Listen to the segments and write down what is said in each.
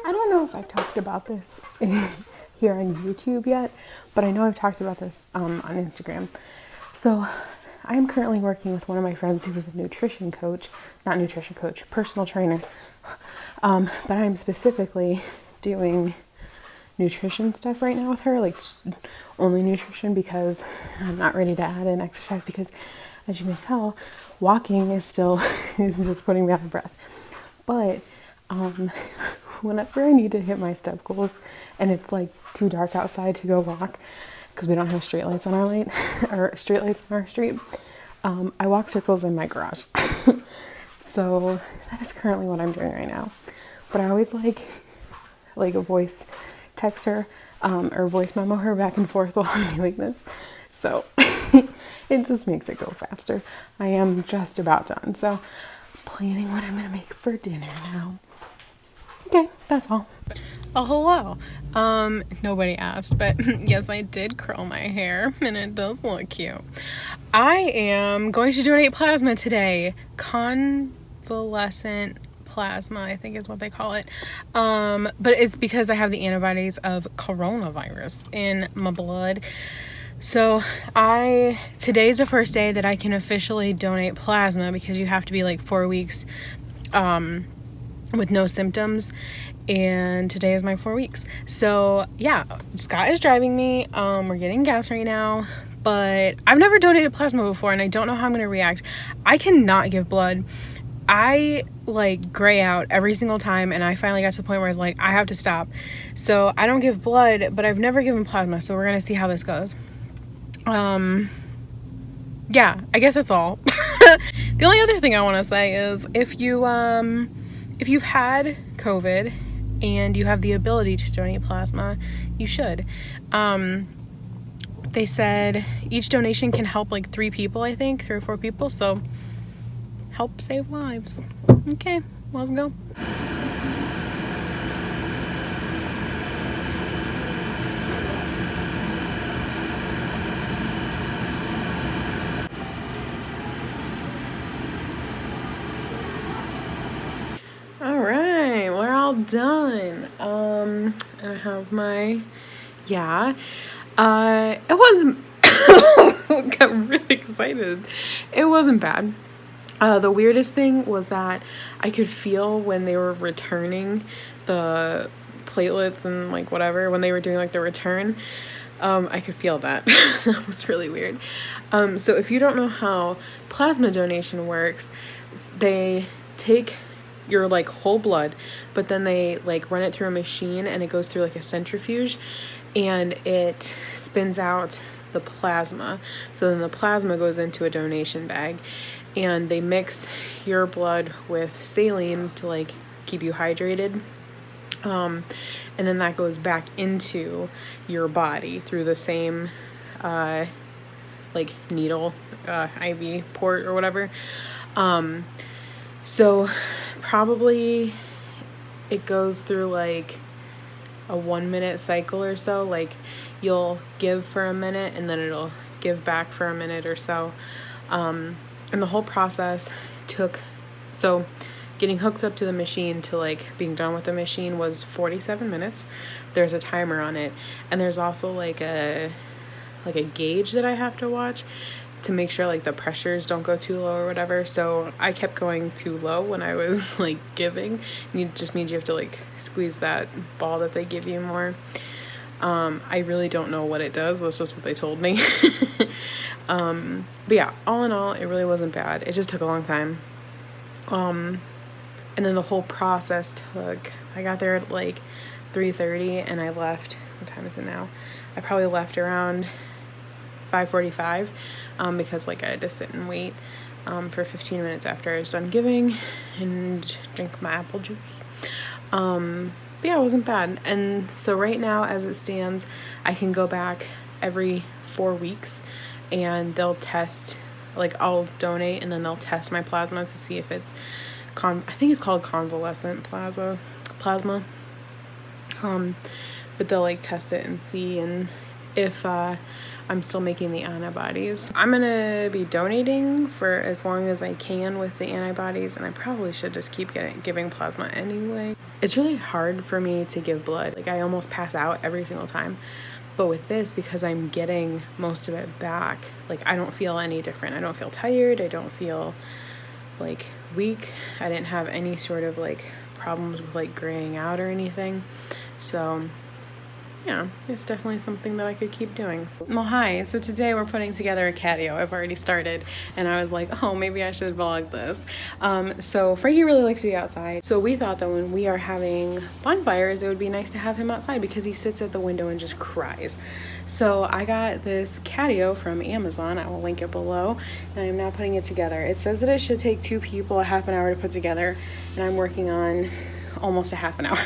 I don't know if I've talked about this here on YouTube yet, but I know I've talked about this on Instagram. So I am currently working with one of my friends who is a nutrition coach, not nutrition coach, personal trainer. But I'm specifically doing nutrition stuff right now with her, like only nutrition, because I'm not ready to add in exercise because, as you may tell, walking is still is just putting me out of breath. But whenever I need to hit my step goals and it's like too dark outside to go walk because we don't have street lights on our light or street lights on our street, I walk circles in my garage. So that is currently what I'm doing right now. But I always like a voice text her or voice memo her back and forth while I'm doing this. So it just makes it go faster. I am just about done. So planning what I'm going to make for dinner now. Okay, that's all. Oh, hello. Nobody asked, but yes, I did curl my hair and it does look cute. I am going to donate plasma today. Convalescent plasma, I think is what they call it. But it's because I have the antibodies of coronavirus in my blood. So today's the first day that I can officially donate plasma because you have to be like 4 weeks, with no symptoms, and today is my 4 weeks. So yeah, Scott is driving me. We're getting gas right now, but I've never donated plasma before and I don't know how I'm gonna react. I cannot give blood. I like gray out every single time, and I finally got to the point where I was like, I have to stop. So I don't give blood, but I've never given plasma, so we're gonna see how this goes. Yeah, I guess that's all. The only other thing I want to say is if you've had COVID and you have the ability to donate plasma, you should. They said each donation can help like 3 people, I think, 3 or 4 people, so help save lives. Okay, let's go. All right, we're all done. And I have my, it wasn't, got really excited. It wasn't bad. The weirdest thing was that I could feel when they were returning the platelets and like whatever, when they were doing like the return, I could feel that. That was really weird. So if you don't know how plasma donation works, they take your like whole blood, but then they like run it through a machine and it goes through like a centrifuge and it spins out the plasma. So then the plasma goes into a donation bag and they mix your blood with saline to like keep you hydrated. And then that goes back into your body through the same like needle, IV port or whatever. So probably it goes through like a 1 minute cycle or so. Like you'll give for a minute and then it'll give back for a minute or so. And the whole process so getting hooked up to the machine to like being done with the machine was 47 minutes. There's a timer on it. And there's also like a gauge that I have to watch to make sure like the pressures don't go too low or whatever. So I kept going too low when I was like giving. And it just means you have to like squeeze that ball that they give you more. I really don't know what it does. That's just what they told me. But yeah, all in all, it really wasn't bad. It just took a long time. And then the whole process I got there at like 3:30 and I left, what time is it now? I probably left around 5:45, because like I had to sit and wait, for 15 minutes after I was done giving and drink my apple juice. But yeah, it wasn't bad. And so right now, as it stands, I can go back every 4 weeks and they'll test, like I'll donate and then they'll test my plasma to see if it's I think it's called convalescent plasma. But they'll like test it and see, and if I'm still making the antibodies. I'm gonna be donating for as long as I can with the antibodies, and I probably should just keep giving plasma anyway. It's really hard for me to give blood. Like, I almost pass out every single time. But with this, because I'm getting most of it back, like, I don't feel any different. I don't feel tired. I don't feel like weak. I didn't have any sort of like problems with like graying out or anything. So yeah, it's definitely something that I could keep doing. Well, hi. So today we're putting together a catio. I've already started, and I was like, oh, maybe I should vlog this. So Frankie really likes to be outside. So we thought that when we are having bonfires, it would be nice to have him outside because he sits at the window and just cries. So I got this catio from Amazon. I will link it below, and I'm now putting it together. It says that it should take 2 people a half an hour to put together, and I'm working on almost a half an hour.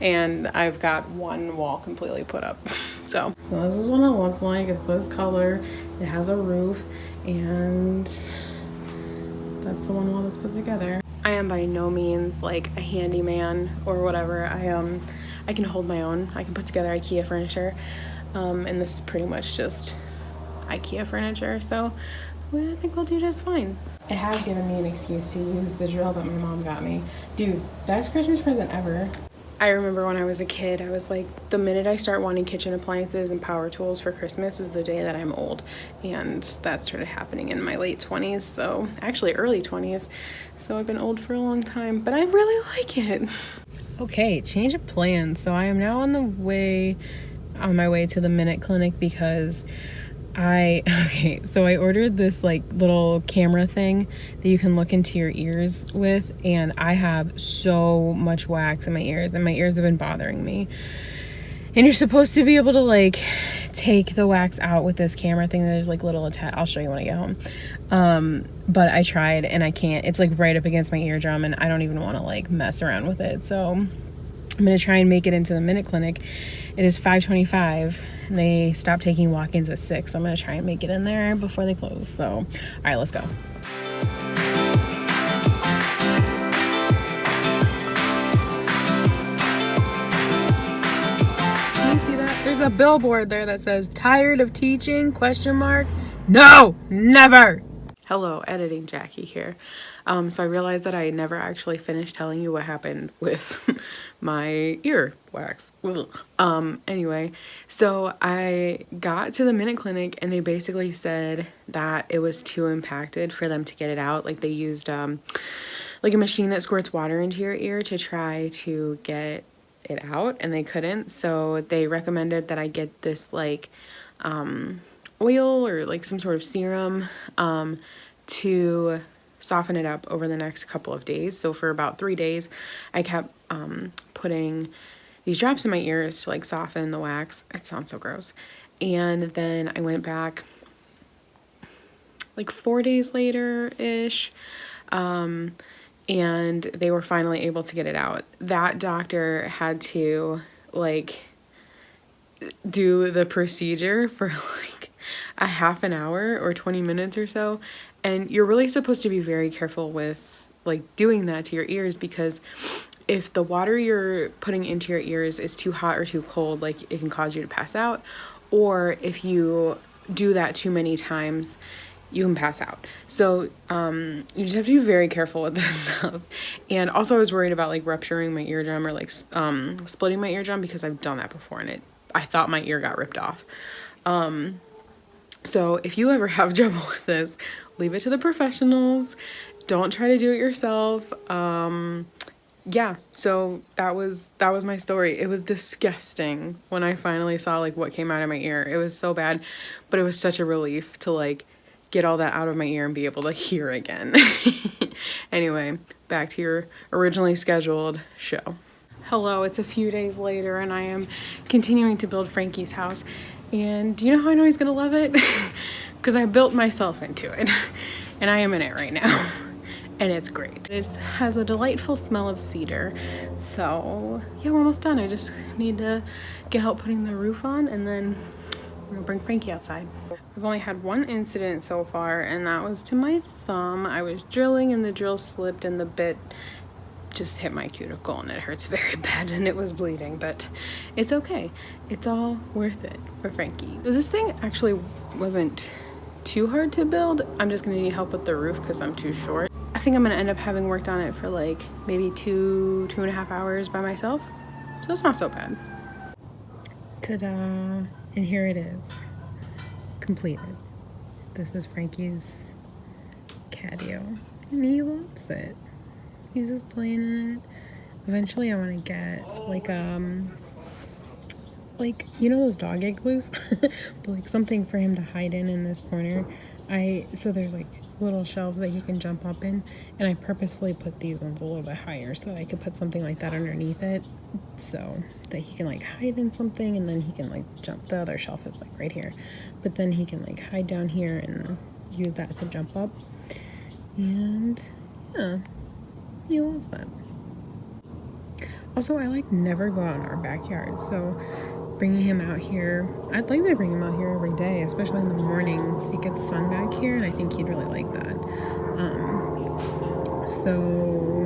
And I've got one wall completely put up. So this is what it looks like. It's this color. It has a roof, and that's the one wall that's put together. I am by no means like a handyman or whatever. I can hold my own. I can put together IKEA furniture, and this is pretty much just IKEA furniture. So I think we'll do just fine. It has given me an excuse to use the drill that my mom got me. Dude, best Christmas present ever. I remember when I was a kid, I was like, the minute I start wanting kitchen appliances and power tools for Christmas is the day that I'm old. And that started happening in my late 20s, so actually early 20s. So I've been old for a long time, but I really like it. Okay, change of plans. So I am now on my way to the Minute Clinic because I ordered this like little camera thing that you can look into your ears with, and I have so much wax in my ears, and my ears have been bothering me. And you're supposed to be able to like take the wax out with this camera thing. There's like little I'll show you when I get home. But I tried and I can't. It's like right up against my eardrum, and I don't even want to like mess around with it. So I'm gonna try and make it into the Minute Clinic. It is 5:25. They stopped taking walk-ins at 6, so I'm gonna try and make it in there before they close. So, all right, let's go. Can you see that? There's a billboard there that says, "Tired of teaching?" ? No, never. Hello, editing Jackie here. So I realized that I never actually finished telling you what happened with my ear wax. Anyway, so I got to the Minute Clinic, and they basically said that it was too impacted for them to get it out. Like, they used like a machine that squirts water into your ear to try to get it out, and they couldn't. So they recommended that I get this like oil or like some sort of serum to soften it up over the next couple of days. So for about 3 days, I kept putting these drops in my ears to like soften the wax. It sounds so gross. And then I went back like 4 days later-ish, and they were finally able to get it out. That doctor had to like do the procedure for like a half an hour or 20 minutes or so. And you're really supposed to be very careful with like doing that to your ears, because if the water you're putting into your ears is too hot or too cold, like it can cause you to pass out. Or if you do that too many times, you can pass out. So you just have to be very careful with this stuff. And also I was worried about like rupturing my eardrum or like splitting my eardrum, because I've done that before and I thought my ear got ripped off. So if you ever have trouble with this, leave it to the professionals. Don't try to do it yourself. Yeah, so that was my story. It was disgusting when I finally saw like what came out of my ear. It was so bad, but it was such a relief to like get all that out of my ear and be able to hear again. Anyway, back to your originally scheduled show. Hello, it's a few days later, and I am continuing to build Frankie's house. And do you know how I know he's gonna love it? Because I built myself into it, and I am in it right now, and it's great. It has a delightful smell of cedar. So yeah, we're almost done. I just need to get help putting the roof on, and then we're gonna bring Frankie outside. I've only had one incident so far, and that was to my thumb. I was drilling, and the drill slipped, and the bit just hit my cuticle and it hurts very bad and it was bleeding, but it's okay. It's all worth it for Frankie. This thing actually wasn't too hard to build. I'm just gonna need help with the roof because I'm too short. I think I'm gonna end up having worked on it for like maybe 2.5 hours by myself. So it's not so bad. Ta-da, and here it is, completed. This is Frankie's catio, and he loves it. He's just playing in it. Eventually I want to get like you know those dog igloos, but like something for him to hide in this corner. So there's like little shelves that he can jump up in, and I purposefully put these ones a little bit higher so that I could put something like that underneath it, so that he can like hide in something, and then he can like jump. The other shelf is like right here, but then he can like hide down here and use that to jump up. And yeah, he loves that. Also, I like never go out in our backyard, so bringing him out here, I'd like to bring him out here every day, especially in the morning. It gets sun back here, and I think he'd really like that. So